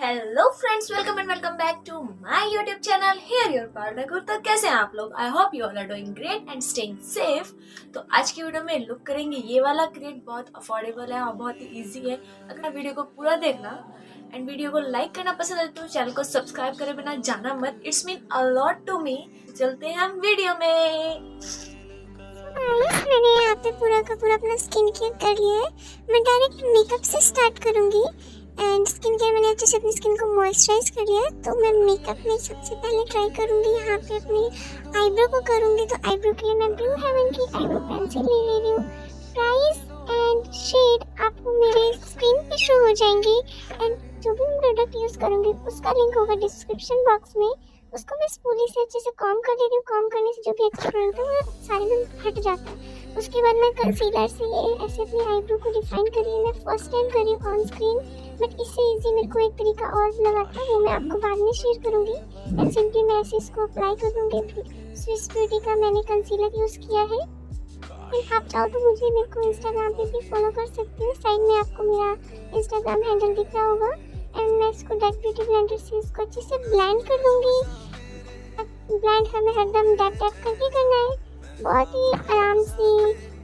Hello friends, welcome and welcome back to my YouTube channel. Here your Parul Thakur. तो कैसे हैं आप लोग? I hope you all are doing great and staying safe. तो आज की वीडियो में लुक करेंगे ये वाला क्रिएट। बहुत अफोर्डेबल है और बहुत ही ईजी है। अगर वीडियो को पूरा देखना एंड वीडियो को लाइक करना पसंद है तो चैनल को सब्सक्राइब करे बिना जाना मत। It's mean a lot to me. चलते हैं हम वीडियो में। मैंने यहाँ पे पूरा का पूरा अपना स्किन केयर कर लिया है। मैं डायरेक्ट मेकअप से स्टार्ट करूँगी एंड स्किन केयर मैंने अच्छे से अपनी स्किन को मॉइस्चराइज कर लिया है। तो मैं मेकअप में सबसे पहले ट्राई करूँगी यहाँ पे अपनी आईब्रो को करूँगी। तो आईब्रो के लिए मैं ब्लू हेवन की आईब्रो पेंसिल ले रही हूँ। प्राइस एंड शेड आपको मेरे स्क्रीन पे शो हो जाएंगी एंड जो भी मैं प्रोडक्ट यूज़ करूँगी उसका लिंक होगा डिस्क्रिप्शन बॉक्स में। उसको मैं स्पूली से अच्छे से कॉम कर लेती हूँ। कॉम करने से जो भी एक्स्ट्रा प्रोडक्ट है वो सारे में हट जाता है। उसके बाद मैं कंसीलर से ऐसे अपनी आईब्रो को डिफाइन कर रही हूँ। मैं फर्स्ट टाइम कर रही हूँ ऑन स्क्रीन, बट इससे इजी मेरे को एक तरीका और लगा था, वो मैं आपको बाद में शेयर करूँगी। एंड सिंपली मैं ऐसे इसको अप्लाई कर दूँगी। स्विस ब्यूटी का मैंने कंसीलर यूज़ किया है। एंड आप चाहो तो मुझे मेरे को इंस्टाग्राम पे भी फॉलो कर सकते हो। साइड में आपको मेरा इंस्टाग्राम हैंडल दिख रहा होगा। एंड मैं इसको डैट ब्यूटी ब्लेंडर से इसको अच्छे से ब्लेंड कर लूँगी। ब्लेंड हमें हरदम डैप डैप करके करना है, बहुत ही आराम से।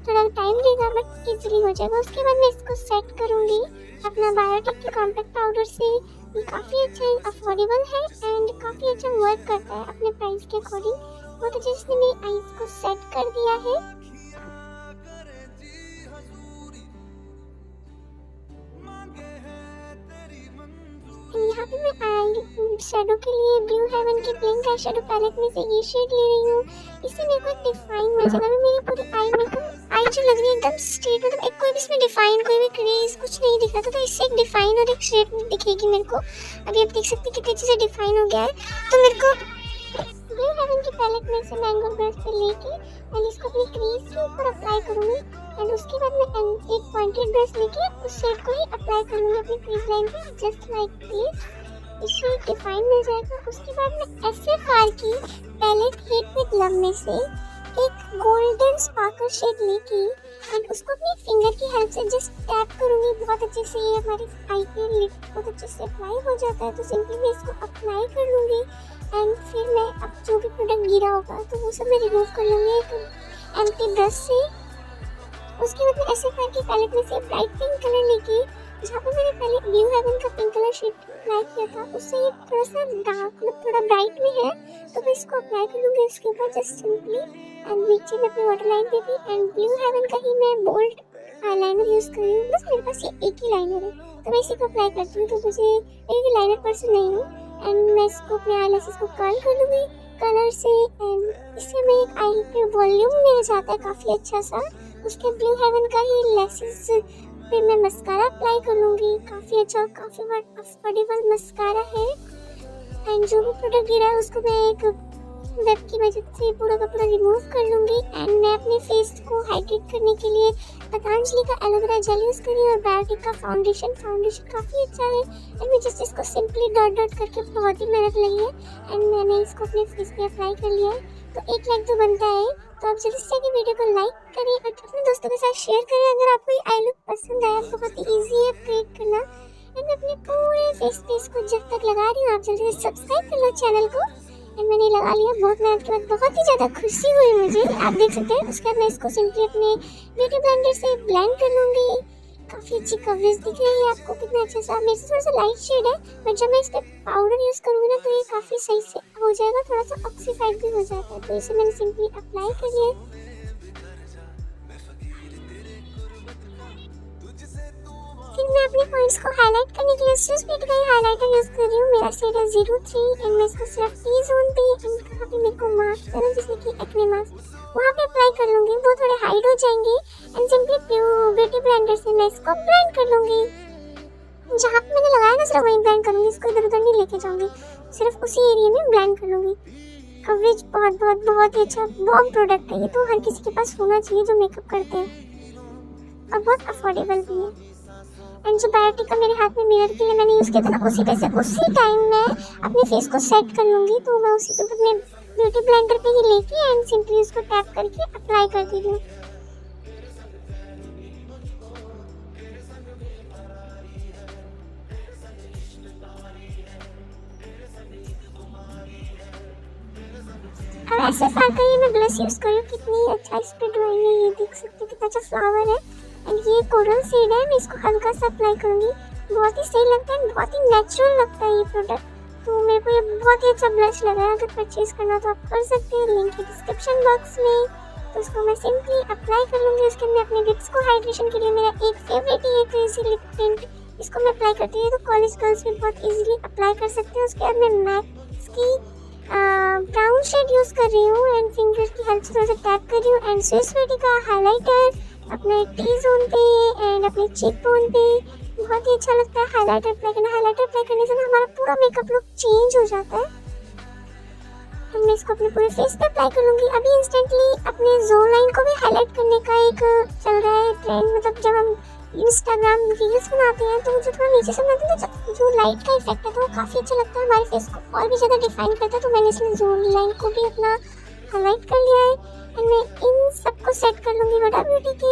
थोड़ा टाइम लेगा बट इजीली हो जाएगा। उसके बाद मैं इसको सेट करूँगी अपना बायोटिक के कॉम्पैक्ट पाउडर से। ये काफ़ी अच्छा अफोर्डेबल है एंड काफ़ी अच्छा वर्क करता है अपने प्राइस के अकॉर्डिंग। बहुत अच्छे से मेरी आईज को सेट कर दिया है। यहाँ पे मैं आई शेडो के लिए ब्लू हेवन की ब्लिंग आई शेडो पैलेट में से ये शेड ले रही हूँ। इससे मेरे को एक डिफाइन मिल जाएगा। मेरी पूरी आई मेकअप आई जो लग रही है एकदम स्ट्रेट, मतलब एक कोई भी इसमें डिफाइन कोई भी क्रेज कुछ नहीं दिख रहा था। तो इससे एक डिफाइन और एक शेड दिखेगी मेरे को। अभी आप देख सकते हैं कितनी अच्छे से डिफाइन हो गया है। तो मेरे को ब्लू हेवन की पैलेट में से मैंगो ब्रश पे लेके एंड इसको अपनी क्रीज के ऊपर अप्लाई करूँगी। एंड उसके बाद मैं एक पॉइंटेड ब्रश लेके उस शेड को ही अप्लाई करूँगी अपनी क्रीज लाइन पे, जस्ट लाइक दिस। इससे डिफाइन मिल जाएगा। उसके बाद मैं S.F.R की पैलेट हीट विद लव में से एक गोल्डन स्पार्कल शेड लेके एंड उसको अपनी फिंगर की हेल्प से जस्ट टैप करूँगी। बहुत अच्छे से ये हमारी आई पे लिप बहुत अच्छे से अप्लाई हो जाता है। तो सिंपली मैं इसको अप्लाई कर लूँगी एंड फिर मैं अब जो भी प्रोडक्ट गिरा होगा तो वो सब मैं रिमूव कर लूँगी एक एम्प्टी ब्रश से। उसके बाद मैं S.F.R की पैलेट में से ब्राइट पिंक कलर लेके, जहाँ पे मैंने पहले ब्लू हेवन का पिंक कलर शेड अप्लाई किया था उससे ये थोड़ा सा डार्क मतलब थोड़ा ब्राइट में है, तो मैं इसको अप्लाई कर लूँगी इसके ऊपर जस्ट सिंपली। एंड नीचे में अपनी वाटर लाइन पे भी एंड ब्लू हेवन का ही मैं बोल्ड आईलाइनर यूज़ कर रही हूँ। बस मेरे पास ये एक ही लाइनर है तो मैं इसी को अप्लाई करती हूँ। तो मुझे एक लाइनर पर्सन नहीं हूँ। एंड मैं इसको अपने आई लैशेस को कर्ल कर लूँगी कलर से एंड इससे मैं एक आई पे वॉल्यूम मिल जाता है काफ़ी अच्छा सा। उसके ब्लू हेवन का ही लैशेस पे मैं मस्कारा अप्लाई कर लूँगी। काफ़ी अच्छा काफ़ी अफोर्डेबल मस्कारा है। एंड जो भी प्रोडक्ट गिरा है उसको मैं एक वेब की मदद से पूरा का पूरा रिमूव कर लूँगी। एंड मैं अपने फेस को हाइड्रेट करने के लिए पतंजलि का एलोवेरा जेल यूज़ कर रही हूँ और बायोटिक का फाउंडेशन काफ़ी अच्छा है। एंड मैं जस्ट इसको सिंपली डॉट डॉट करके बहुत ही मेहनत लगी है एंड मैंने इसको अपने फेस पे अप्लाई कर लिया है। तो एक लाइक तो बनता है, तो आप जल्दी से आगे वीडियो को लाइक करें और अपने दोस्तों के साथ शेयर करें अगर आपको ये आई लुक पसंद आया। बहुत ही ईजी है क्रिएट करना। एंड अपने पूरे फेस पे इसको जब तक लगा रही हूँ आप जल्दी से सब्सक्राइब कर लो चैनल को। एंड मैंने लगा लिया बहुत मेहनत के बाद, बहुत ही ज़्यादा खुशी हुई मुझे, आप देख सकते हैं। उसके बाद मैं इसको सिंपली अपने ब्यूटी ब्लेंडर से ब्लेंड कर लूँगी। काफ़ी अच्छी कवरेज दिख रही है आपको, कितना अच्छा सा। मेरे से थोड़ा सा लाइट शेड है बट जब मैं इस पर पाउडर यूज़ करूँगी ना तो ये काफ़ी सही से हो जाएगा, थोड़ा सा ऑक्सीफाइड भी हो जाता है। तो इसे मैंने सिंपली अप्लाई कर लिया है। फिर मैं अपने पॉइंट्स को हाईलाइट करने के लिए स्विस ब्यूटी का हाइलाइटर यूज़ कर रही हूँ। मेरा शेड है 03 एंड मैं इसको सिर्फ टी जोन पे एंड कहाँ पे मेरे को मार्क्स है ना जैसे कि एक्ने मार्क्स वहाँ पे अप्लाई कर लूँगी। वो थोड़े हाइड हो जाएंगे एंड सिंपली ब्यूटी ब्लेंडर से मैं इसको ब्लेंड कर लूँगी। जहाँ पे मैंने लगाया ना सिर्फ वहीं ब्लेंड करूँगी, इसको इधर उधर नहीं लेके जाऊँगी, सिर्फ उसी एरिया में ब्लेंड कर लूँगी। कवरेज बहुत ही अच्छा बॉम प्रोडक्ट है ये, तो हर किसी के पास होना चाहिए जो मेकअप करते हैं और बहुत अफोर्डेबल भी है। एंड जो बायोटिक का मेरे हाथ में मिरर के लिए मैंने यूज़ किया था ना उसी टाइम मैं अपने फेस को सेट कर लूँगी। तो मैं उसी को अपने ब्यूटी ब्लेंडर पे ही लेके एंड सिंपली उसको टैप करके अप्लाई कर दी हूँ। S.F.R का ये मैं ब्लश यूज़ कर रही हूँ। कितनी अच्छा इस पर ड्राइंग है, ये देख सकते हो कितना अच्छा फ्लावर है। एंड ये कोरल शेड है, मैं इसको हल्का सा अप्लाई करूँगी। बहुत ही सही लगता है, बहुत ही नेचुरल लगता है ये प्रोडक्ट। तो मेरे को ये बहुत ही अच्छा ब्लश लगा है। अगर परचेज करना तो आप कर सकते हैं, लिंक है डिस्क्रिप्शन बॉक्स में। तो उसको मैं सिंपली अप्लाई कर लूँगी। उसके अंदर अपने लिप्स को हाइड्रेशन के लिए मेरा एक फेवरेट ही है क्रेजी लिप टिंट, इसको मैं अप्लाई करती हूँ। तो कॉलेज गर्ल्स भी बहुत इजीली अप्लाई कर सकते हैं। उसके बाद मैं मैक्स की ब्राउन शेड यूज़ कर रही हूँ एंड फिंगर की हेल्प से थोड़ा सा टैप कर रही हूँ। एंड स्विस ब्यूटी का हाइलाइटर अपने टी जोन पे एंड अपने चीक बोन पे बहुत ही अच्छा लगता है हाइलाइटर अप्लाई करना। हाइलाइटर अप्लाई करने से ना हमारा पूरा मेकअप लुक चेंज हो जाता है। एंड मैं इसको अपने पूरे फेस पे अप्लाई कर लूँगी। अभी इंस्टेंटली अपने जोन लाइन को भी हाईलाइट करने का एक चल रहा है ट्रेंड। मतलब जब हम इंस्टाग्राम रील्स बनाते हैं तो जो थोड़ा नीचे से बनाते हैं तो जो लाइट का इफेक्ट है तो वो काफ़ी अच्छा लगता है, हमारे फेस को और भी ज़्यादा डिफाइन करता है। तो मैंने इसमें जोन लाइन को भी अपना हाईलाइट कर लिया है। एंड मैं इन सबको सेट कर लूँगी वडा ब्यूटी के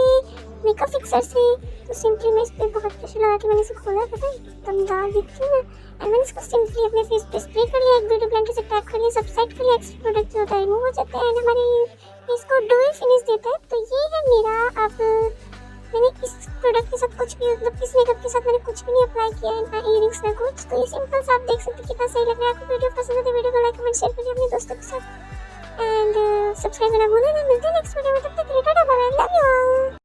मेकअप फिक्सर से। तो सिंपली मैं इस पर बहुत प्रेशर लगा के मैंने इसे खोला, पता है दमदार दिखती है। एंड मैंने इसको सिंपली अपने फेस पे स्प्रे कर लिया, एक ब्यूटी ब्लेंडर से टैप कर लिया, सब सेट कर लिया। एक्स्ट्रा प्रोडक्ट जो होता है रिमूव हो जाता है एंड हमारे फेस को डुअल फिनिश देता है। तो ये है मेरा। अब मैंने इस प्रोडक्ट के साथ कुछ भी, मतलब इस मेकअप के साथ मैंने कुछ भी नहीं अप्लाई किया है, ना इयरिंग्स ना कुछ। तो ये सिंपल सा आप देख सकते हैं कितना सही लग रहा है। आपको वीडियो पसंद है तो वीडियो को लाइक कमेंट शेयर करिए अपने दोस्तों के साथ एंड सब्सक्राइब करना भूलें ना। मिलते हैं नेक्स्ट वीडियो में, तब तक के लिए tata bye bye, love you all.